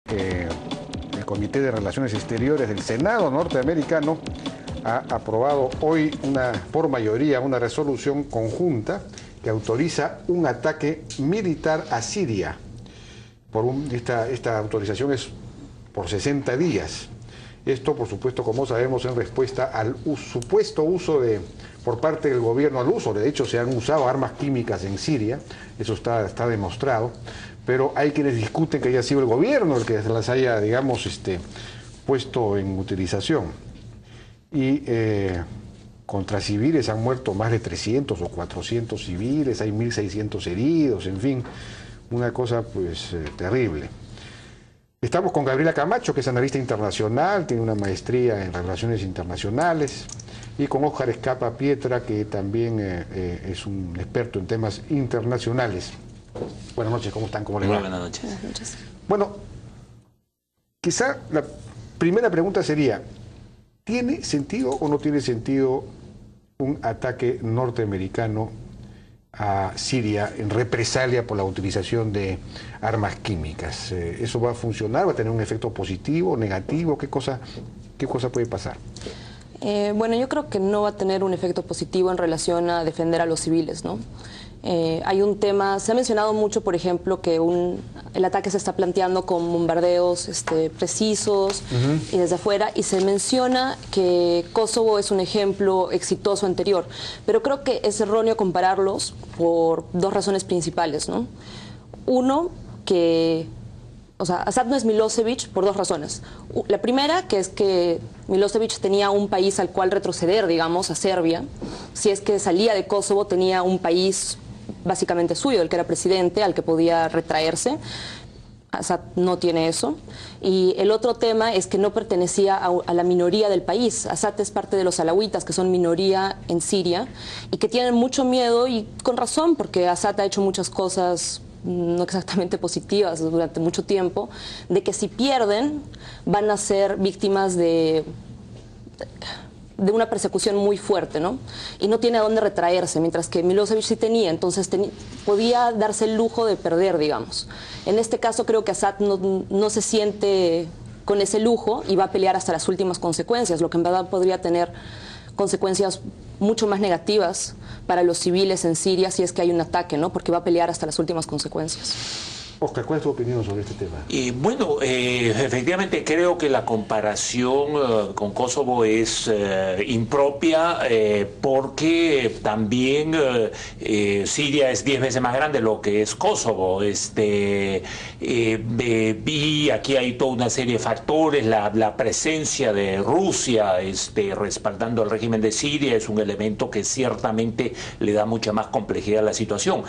El Comité de Relaciones Exteriores del Senado norteamericano ha aprobado hoy por mayoría una resolución conjunta que autoriza un ataque militar a Siria. Esta autorización es por 60 días. Esto, por supuesto, como sabemos, en respuesta al supuesto uso por parte del gobierno, de hecho se han usado armas químicas en Siria, eso está demostrado, pero hay quienes discuten que haya sido el gobierno el que las haya, digamos, puesto en utilización. Y contra civiles han muerto más de 300 o 400 civiles, hay 1.600 heridos, en fin, una cosa pues terrible. Estamos con Gabriela Camacho, que es analista internacional, tiene una maestría en relaciones internacionales, y con Óscar Escapa Pietra, que también es un experto en temas internacionales. Buenas noches, ¿cómo están? ¿Cómo les va? Buenas noches. Buenas noches. Bueno, quizá la primera pregunta sería, ¿tiene sentido o no tiene sentido un ataque norteamericano a Siria en represalia por la utilización de armas químicas? ¿Eso va a funcionar? ¿Va a tener un efecto positivo, negativo? ¿Qué cosa puede pasar? Bueno, yo creo que no va a tener un efecto positivo en relación a defender a los civiles, ¿no? Hay un tema, se ha mencionado mucho, por ejemplo, que el ataque se está planteando con bombardeos precisos y desde afuera, y se menciona que Kosovo es un ejemplo exitoso anterior, pero creo que es erróneo compararlos por dos razones principales, ¿no? Uno, Asad no es Milosevic por dos razones. La primera, que es que Milosevic tenía un país al cual retroceder, digamos, a Serbia. Si es que salía de Kosovo, tenía un país básicamente suyo, el que era presidente, al que podía retraerse. Asad no tiene eso. Y el otro tema es que no pertenecía a la minoría del país. Asad es parte de los alawitas, que son minoría en Siria, y que tienen mucho miedo, y con razón, porque Asad ha hecho muchas cosas no exactamente positivas durante mucho tiempo, de que si pierden van a ser víctimas de una persecución muy fuerte, ¿no? Y no tiene a dónde retraerse, mientras que Milosevic sí tenía, entonces podía darse el lujo de perder, digamos. En este caso creo que Asad no se siente con ese lujo y va a pelear hasta las últimas consecuencias, lo que en verdad podría tener consecuencias mucho más negativas para los civiles en Siria si es que hay un ataque, ¿no? Porque va a pelear hasta las últimas consecuencias. Óscar, ¿cuál es tu opinión sobre este tema? Bueno, efectivamente creo que la comparación con Kosovo es impropia porque también Siria es 10 veces más grande de lo que es Kosovo. Y aquí hay toda una serie de factores, la presencia de Rusia respaldando al régimen de Siria es un elemento que ciertamente le da mucha más complejidad a la situación.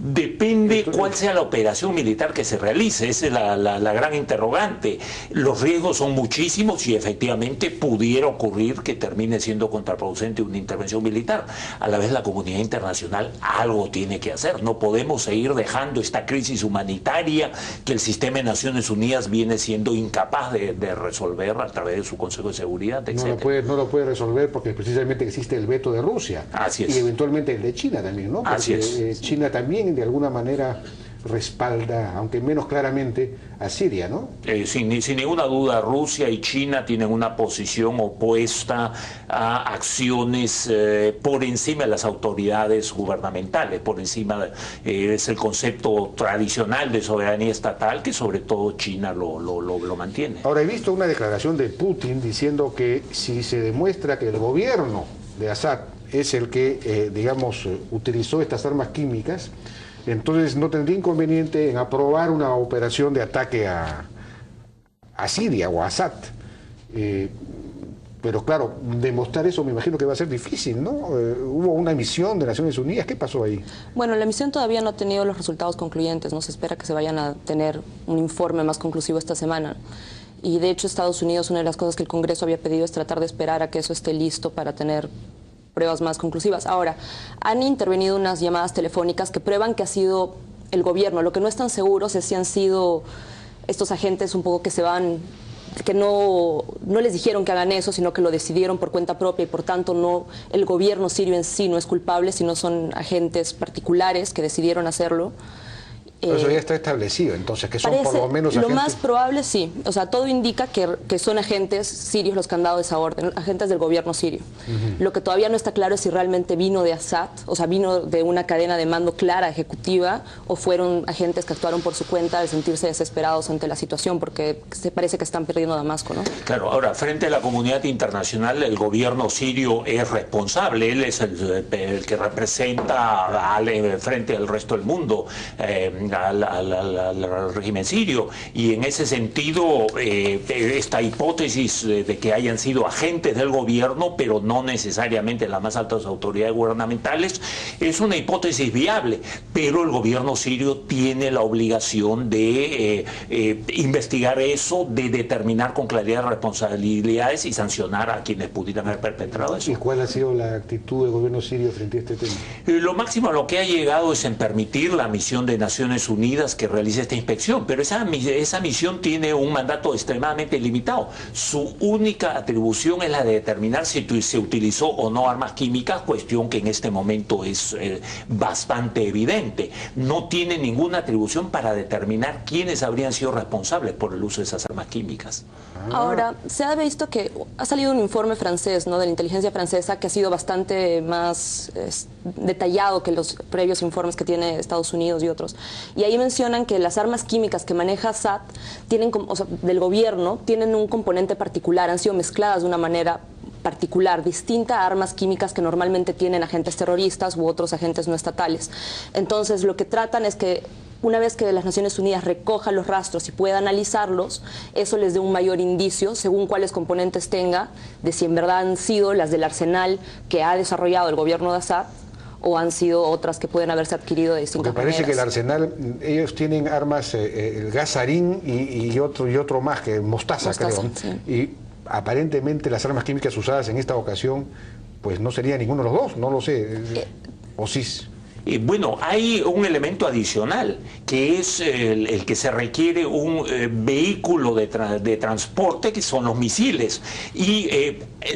Depende cuál sea la operación militar que se realice, esa es la gran interrogante. Los riesgos son muchísimos y efectivamente pudiera ocurrir que termine siendo contraproducente una intervención militar. A la vez la comunidad internacional algo tiene que hacer, no podemos seguir dejando esta crisis humanitaria que el sistema de Naciones Unidas viene siendo incapaz de resolver a través de su Consejo de Seguridad, etc. No lo puede resolver porque precisamente existe el veto de Rusia. Así es. Y eventualmente el de China también, ¿no? Así es. China también de alguna manera respalda, aunque menos claramente, a Siria, ¿no? Sin ninguna duda, Rusia y China tienen una posición opuesta a acciones por encima de las autoridades gubernamentales, por encima es el concepto tradicional de soberanía estatal que sobre todo China lo mantiene. Ahora, he visto una declaración de Putin diciendo que si se demuestra que el gobierno de Assad es el que, utilizó estas armas químicas, entonces no tendría inconveniente en aprobar una operación de ataque a Siria o a Assad. Pero claro, demostrar eso me imagino que va a ser difícil, ¿no? Hubo una misión de Naciones Unidas, ¿qué pasó ahí? Bueno, la misión todavía no ha tenido los resultados concluyentes, no se espera que se vayan a tener un informe más conclusivo esta semana. Y de hecho Estados Unidos, una de las cosas que el Congreso había pedido es tratar de esperar a que eso esté listo para tener pruebas más conclusivas. Ahora, han intervenido unas llamadas telefónicas que prueban que ha sido el gobierno. Lo que no están seguros es si han sido estos agentes un poco que se van, que no les dijeron que hagan eso, sino que lo decidieron por cuenta propia y por tanto no, el gobierno sirio en sí no es culpable, sino son agentes particulares que decidieron hacerlo. Eso ya está establecido, entonces, que son por lo menos lo agentes... más probable, sí. O sea, todo indica que son agentes sirios los que han dado esa orden, agentes del gobierno sirio. Lo que todavía no está claro es si realmente vino de Assad, o sea, vino de una cadena de mando clara, ejecutiva, o fueron agentes que actuaron por su cuenta al sentirse desesperados ante la situación, porque se parece que están perdiendo Damasco, ¿no? Claro, ahora, frente a la comunidad internacional, el gobierno sirio es responsable, él es el que representa frente al resto del mundo, al régimen sirio, y en ese sentido esta hipótesis de que hayan sido agentes del gobierno pero no necesariamente las más altas autoridades gubernamentales es una hipótesis viable, pero el gobierno sirio tiene la obligación de investigar eso, de determinar con claridad responsabilidades y sancionar a quienes pudieran haber perpetrado eso. ¿Y cuál ha sido la actitud del gobierno sirio frente a este tema? Lo máximo a lo que ha llegado es en permitir la misión de Naciones Unidas que realice esta inspección, pero esa misión tiene un mandato extremadamente limitado. Su única atribución es la de determinar si se utilizó o no armas químicas, cuestión que en este momento es bastante evidente. No tiene ninguna atribución para determinar quiénes habrían sido responsables por el uso de esas armas químicas. Ahora, se ha visto que ha salido un informe francés, ¿no?, de la inteligencia francesa, que ha sido bastante más detallado que los previos informes que tiene Estados Unidos y otros. Y ahí mencionan que las armas químicas que maneja Assad tienen, o sea, del gobierno, tienen un componente particular, han sido mezcladas de una manera particular, distinta a armas químicas que normalmente tienen agentes terroristas u otros agentes no estatales. Entonces, lo que tratan es que una vez que las Naciones Unidas recoja los rastros y pueda analizarlos, eso les dé un mayor indicio, según cuáles componentes tenga, de si en verdad han sido las del arsenal que ha desarrollado el gobierno de Assad o han sido otras que pueden haberse adquirido de distintas maneras. Me parece que el arsenal, ellos tienen armas, el gas sarín y otro más, que mostaza creo. Sí. Y aparentemente las armas químicas usadas en esta ocasión, pues no sería ninguno de los dos, no lo sé. O sí. Bueno, hay un elemento adicional, que es el que se requiere un vehículo de transporte, que son los misiles. Y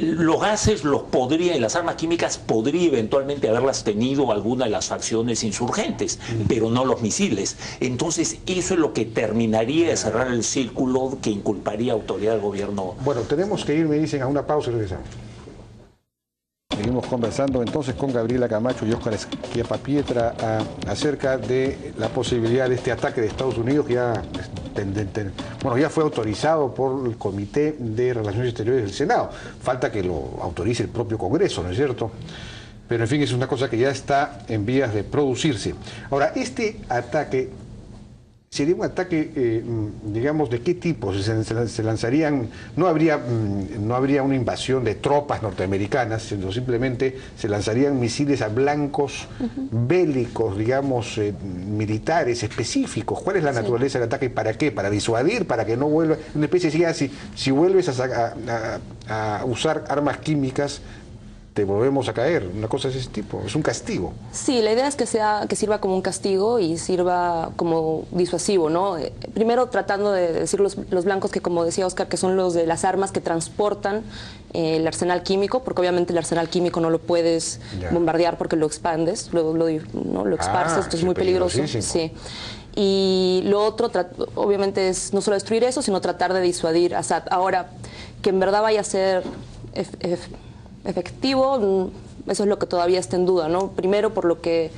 los gases los podría, y las armas químicas podría eventualmente haberlas tenido alguna de las facciones insurgentes, pero no los misiles. Entonces, eso es lo que terminaría de cerrar el círculo que inculparía a autoridad del gobierno. Bueno, tenemos que ir, me dicen, a una pausa y regresamos. Seguimos conversando entonces con Gabriela Camacho y Óscar Schiappapiedra acerca de la posibilidad de este ataque de Estados Unidos que ya, ya fue autorizado por el Comité de Relaciones Exteriores del Senado. Falta que lo autorice el propio Congreso, ¿no es cierto? Pero en fin, es una cosa que ya está en vías de producirse. Ahora, este ataque sería un ataque, digamos, ¿de qué tipo? Se lanzarían, no habría una invasión de tropas norteamericanas, sino simplemente se lanzarían misiles a blancos bélicos, digamos, militares específicos. ¿Cuál es la naturaleza del ataque y para qué? ¿Para disuadir? ¿Para que no vuelva? Una especie de, si vuelves a usar armas químicas, te volvemos a caer, una cosa de ese tipo, es un castigo. Sí, la idea es que sirva como un castigo y sirva como disuasivo, ¿no? Primero tratando de decir los blancos, que como decía Óscar, que son los de las armas que transportan el arsenal químico, porque obviamente el arsenal químico no lo puedes bombardear porque lo expandes, lo esparces, esto es muy peligroso. Sí. Y lo otro, obviamente, es no solo destruir eso, sino tratar de disuadir a Assad. Ahora, que en verdad vaya a ser efectivo, eso es lo que todavía está en duda, ¿no? Primero, por lo que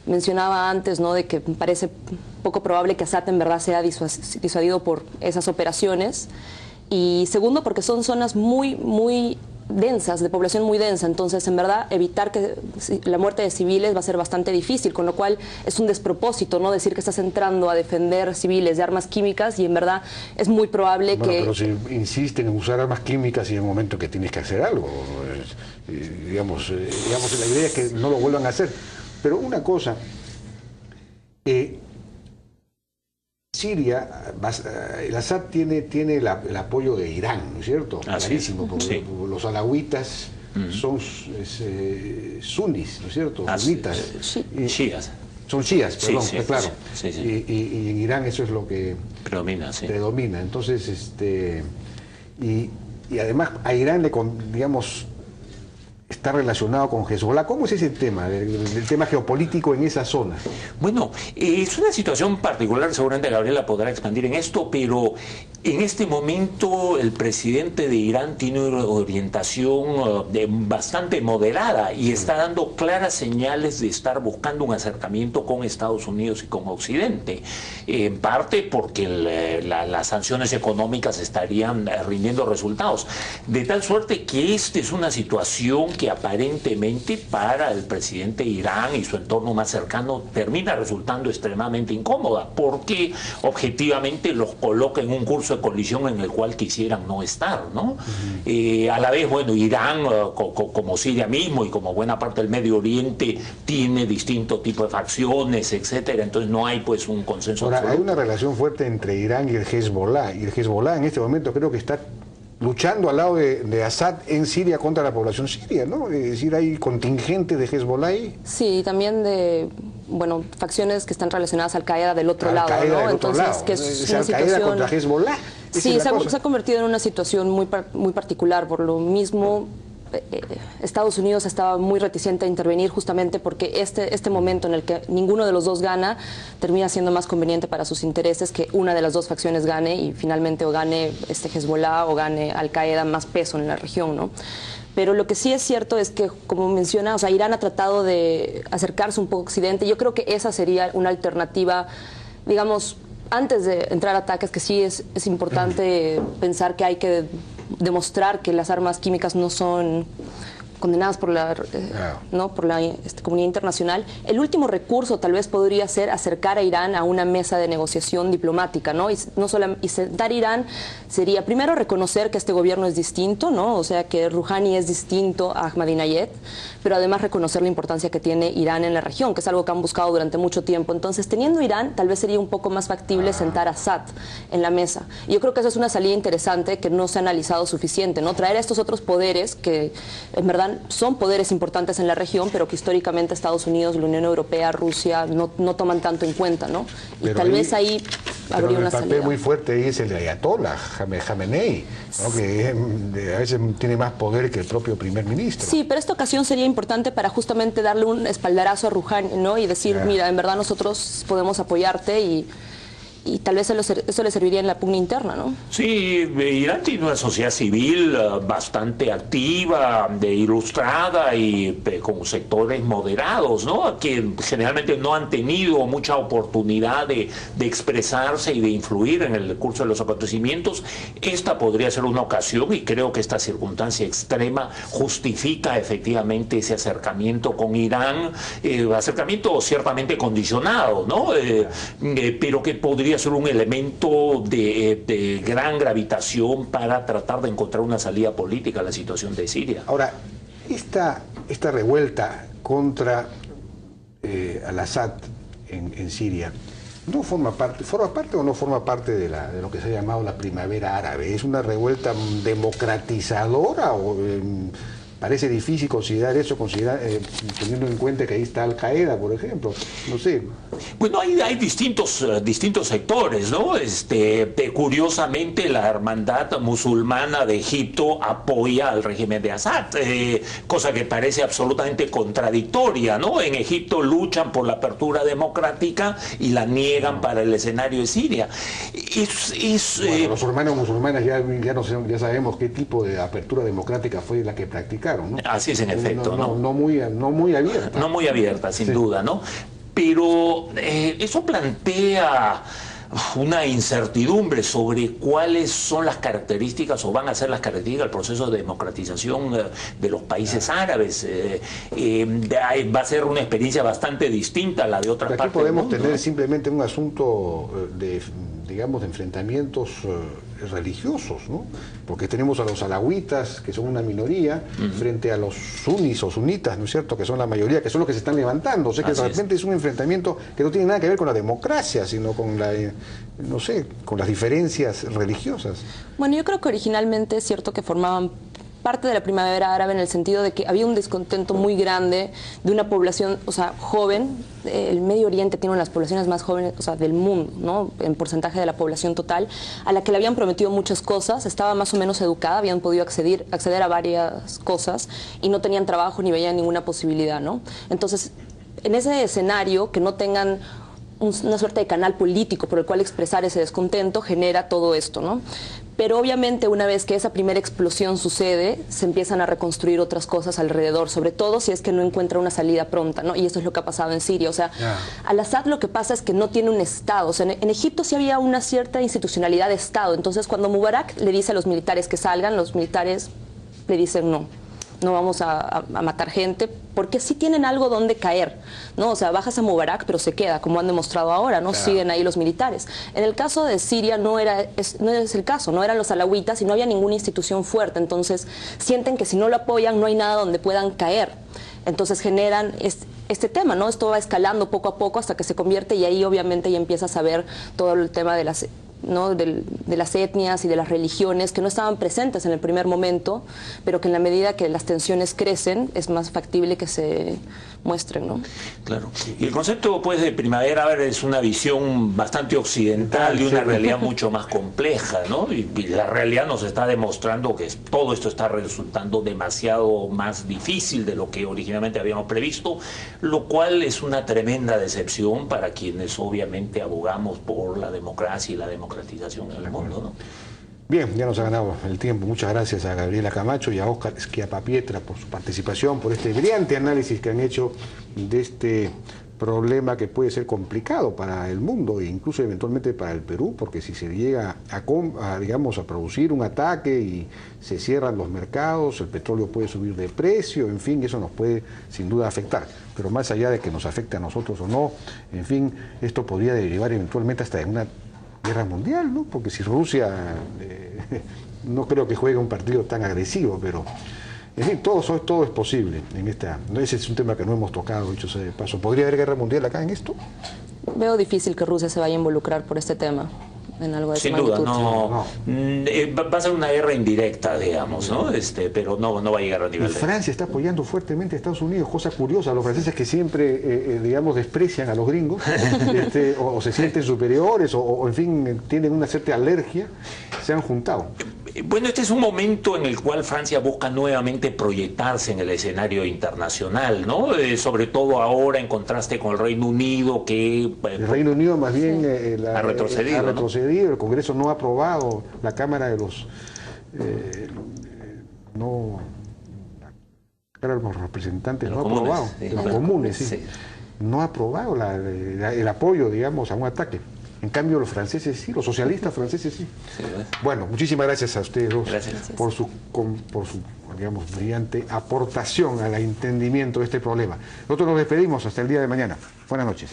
mencionaba antes, ¿no?, de que parece poco probable que Assad en verdad sea disuadido por esas operaciones. Y segundo, porque son zonas muy densas, de población muy densa, entonces en verdad evitar que la muerte de civiles va a ser bastante difícil, con lo cual es un despropósito, ¿no?, decir que estás entrando a defender civiles de armas químicas y en verdad es muy probable que... Pero si insisten en usar armas químicas y en el momento que tienes que hacer algo, digamos, la idea es que no lo vuelvan a hacer. Pero una cosa, Siria, el Assad tiene el apoyo de Irán, ¿no es cierto? Clarísimo, porque los alawitas son sunis, ¿no es cierto? Sunitas. Shias. Son shias, perdón, claro. Sí. Y en Irán eso es lo que predomina. Entonces, y además a Irán está relacionado con Hezbollah. ¿Cómo es ese tema, el tema geopolítico en esa zona? Bueno, es una situación particular, seguramente Gabriela podrá expandir en esto, pero en este momento el presidente de Irán tiene una orientación bastante moderada y está dando claras señales de estar buscando un acercamiento con Estados Unidos y con Occidente, en parte porque las sanciones económicas estarían rindiendo resultados, de tal suerte que esta es una situación que aparentemente para el presidente de Irán y su entorno más cercano termina resultando extremadamente incómoda, porque objetivamente los coloca en un curso de colisión en el cual quisieran no estar, ¿no? A la vez, bueno, Irán, como Siria mismo y como buena parte del Medio Oriente, tiene distintos tipos de facciones, etcétera, entonces no hay pues un consenso. Ahora, hay una relación fuerte entre Irán y el Hezbollah en este momento creo que está luchando al lado de Assad en Siria contra la población siria, ¿no? Es decir, hay contingentes de Hezbollah ahí. Sí, también de, bueno, facciones que están relacionadas a Al-Qaeda del otro lado, ¿no? Entonces, que es una Al-Qaeda contra Hezbollah. Sí, se ha convertido en una situación muy particular. Por lo mismo, Estados Unidos estaba muy reticente a intervenir justamente porque este momento en el que ninguno de los dos gana termina siendo más conveniente para sus intereses que una de las dos facciones gane y finalmente o gane Hezbollah o gane Al-Qaeda más peso en la región, ¿no? Pero lo que sí es cierto es que, como menciona, o sea, Irán ha tratado de acercarse un poco a Occidente. Yo creo que esa sería una alternativa, digamos, antes de entrar a ataques, que sí es importante pensar que hay que demostrar que las armas químicas no son condenadas por la, ¿no? por la comunidad internacional. El último recurso tal vez podría ser acercar a Irán a una mesa de negociación diplomática, ¿no? Y sentar a Irán sería primero reconocer que este gobierno es distinto, ¿no? O sea, que Rouhani es distinto a Ahmadinejad, pero además reconocer la importancia que tiene Irán en la región, que es algo que han buscado durante mucho tiempo. Entonces, teniendo Irán, tal vez sería un poco más factible sentar a Assad en la mesa. Y yo creo que esa es una salida interesante que no se ha analizado suficiente, ¿no? Traer a estos otros poderes que, en verdad, son poderes importantes en la región, pero que históricamente Estados Unidos, la Unión Europea, Rusia no toman tanto en cuenta, ¿no? Y pero tal vez ahí habría una salida. El papel muy fuerte ahí es el de Ayatollah Khamenei, ¿no? Que a veces tiene más poder que el propio primer ministro. Sí, pero esta ocasión sería importante para justamente darle un espaldarazo a Rouhani, ¿no? Y decir, mira, en verdad nosotros podemos apoyarte y tal vez eso le serviría en la pugna interna, ¿no? Sí, Irán tiene una sociedad civil bastante activa, ilustrada y con sectores moderados, ¿no? Que generalmente no han tenido mucha oportunidad de expresarse y de influir en el curso de los acontecimientos. Esta podría ser una ocasión y creo que esta circunstancia extrema justifica efectivamente ese acercamiento con Irán, acercamiento ciertamente condicionado, ¿no? Pero que podría ser un elemento de gran gravitación para tratar de encontrar una salida política a la situación de Siria. Ahora, esta revuelta contra al-Assad en Siria, ¿forma parte o no forma parte de lo que se ha llamado la primavera árabe? ¿Es una revuelta democratizadora o parece difícil considerar eso, teniendo en cuenta que ahí está Al-Qaeda, por ejemplo? No sé. Bueno, hay distintos sectores, ¿no? Curiosamente, la hermandad musulmana de Egipto apoya al régimen de Assad, cosa que parece absolutamente contradictoria, ¿no? En Egipto luchan por la apertura democrática y la niegan para el escenario de Siria. Bueno, los hermanos musulmanes ya sabemos qué tipo de apertura democrática fue la que practicaron, ¿no? Así es, en efecto, ¿no? No muy abierta. No muy abierta, sin duda, ¿no? Pero eso plantea una incertidumbre sobre cuáles son las características o van a ser las características del proceso de democratización de los países árabes. Va a ser una experiencia bastante distinta a la de otras partes. Aquí podemos tener simplemente un asunto de enfrentamientos religiosos, ¿no? Porque tenemos a los alawitas, que son una minoría, frente a los sunnis o sunitas, ¿no es cierto?, que son la mayoría, que son los que se están levantando. O sea, que de repente es un enfrentamiento que no tiene nada que ver con la democracia, sino con con las diferencias religiosas. Bueno, yo creo que originalmente es cierto que formaban parte de la primavera árabe en el sentido de que había un descontento muy grande de una población, o sea, joven. El Medio Oriente tiene una de las poblaciones más jóvenes, o sea, del mundo, ¿no? En porcentaje de la población total, a la que le habían prometido muchas cosas, estaba más o menos educada, habían podido acceder a varias cosas y no tenían trabajo ni veían ninguna posibilidad, ¿no? Entonces, en ese escenario, que no tengan una suerte de canal político por el cual expresar ese descontento, genera todo esto, ¿no? Pero obviamente una vez que esa primera explosión sucede, se empiezan a reconstruir otras cosas alrededor, sobre todo si es que no encuentra una salida pronta, ¿no? Y eso es lo que ha pasado en Siria. O sea, al-Assad lo que pasa es que no tiene un Estado. O sea, en Egipto sí había una cierta institucionalidad de Estado. Entonces, cuando Mubarak le dice a los militares que salgan, los militares le dicen no vamos a matar gente, porque sí tienen algo donde caer, ¿no? O sea, bajas a Mubarak, pero se queda, como han demostrado ahora, ¿no? Claro. Siguen ahí los militares. En el caso de Siria no es el caso, no eran los alawitas y no había ninguna institución fuerte, entonces sienten que si no lo apoyan no hay nada donde puedan caer. Entonces generan este tema, ¿no? Esto va escalando poco a poco hasta que se convierte y ahí obviamente ya empiezas a ver todo el tema de las... ¿no? de las etnias y de las religiones que no estaban presentes en el primer momento, pero que en la medida que las tensiones crecen es más factible que se muestren, ¿no? Claro. Y el concepto pues de primavera árabe es una visión bastante occidental de una realidad mucho más compleja, ¿no? Y la realidad nos está demostrando que todo esto está resultando demasiado más difícil de lo que originalmente habíamos previsto, lo cual es una tremenda decepción para quienes obviamente abogamos por la democracia y la democratización en el mundo, ¿no? Bien, ya nos ha ganado el tiempo. Muchas gracias a Gabriela Camacho y a Óscar Schiappapiedra por su participación, por este brillante análisis que han hecho de este problema que puede ser complicado para el mundo e incluso eventualmente para el Perú, porque si se llega digamos, a producir un ataque y se cierran los mercados, el petróleo puede subir de precio, en fin, eso nos puede sin duda afectar. Pero más allá de que nos afecte a nosotros o no, en fin, esto podría derivar eventualmente hasta en una guerra mundial, ¿no? Porque si Rusia, no creo que juegue un partido tan agresivo, pero en fin, todo es posible en esta. Ese es un tema que no hemos tocado, dicho sea de paso. ¿Podría haber guerra mundial acá en esto? Veo difícil que Rusia se vaya a involucrar por este tema. En algo de sin duda, no. Va a ser una guerra indirecta, digamos, ¿no? Pero no va a llegar a nivel de... Francia está apoyando fuertemente a Estados Unidos, cosa curiosa, los franceses que siempre, digamos, desprecian a los gringos, o se sienten superiores, o en fin, tienen una cierta alergia, se han juntado. Bueno, este es un momento en el cual Francia busca nuevamente proyectarse en el escenario internacional, ¿no? Sobre todo ahora en contraste con el Reino Unido, que... el Reino Unido más bien ha retrocedido, el Congreso no ha aprobado, la Cámara de los... la Cámara de los Representantes no ha aprobado, los comunes, sí. No ha aprobado el apoyo, digamos, a un ataque. En cambio, los franceses sí, los socialistas franceses sí. Bueno, muchísimas gracias a ustedes dos por su, digamos, brillante aportación al entendimiento de este problema. Nosotros nos despedimos hasta el día de mañana. Buenas noches.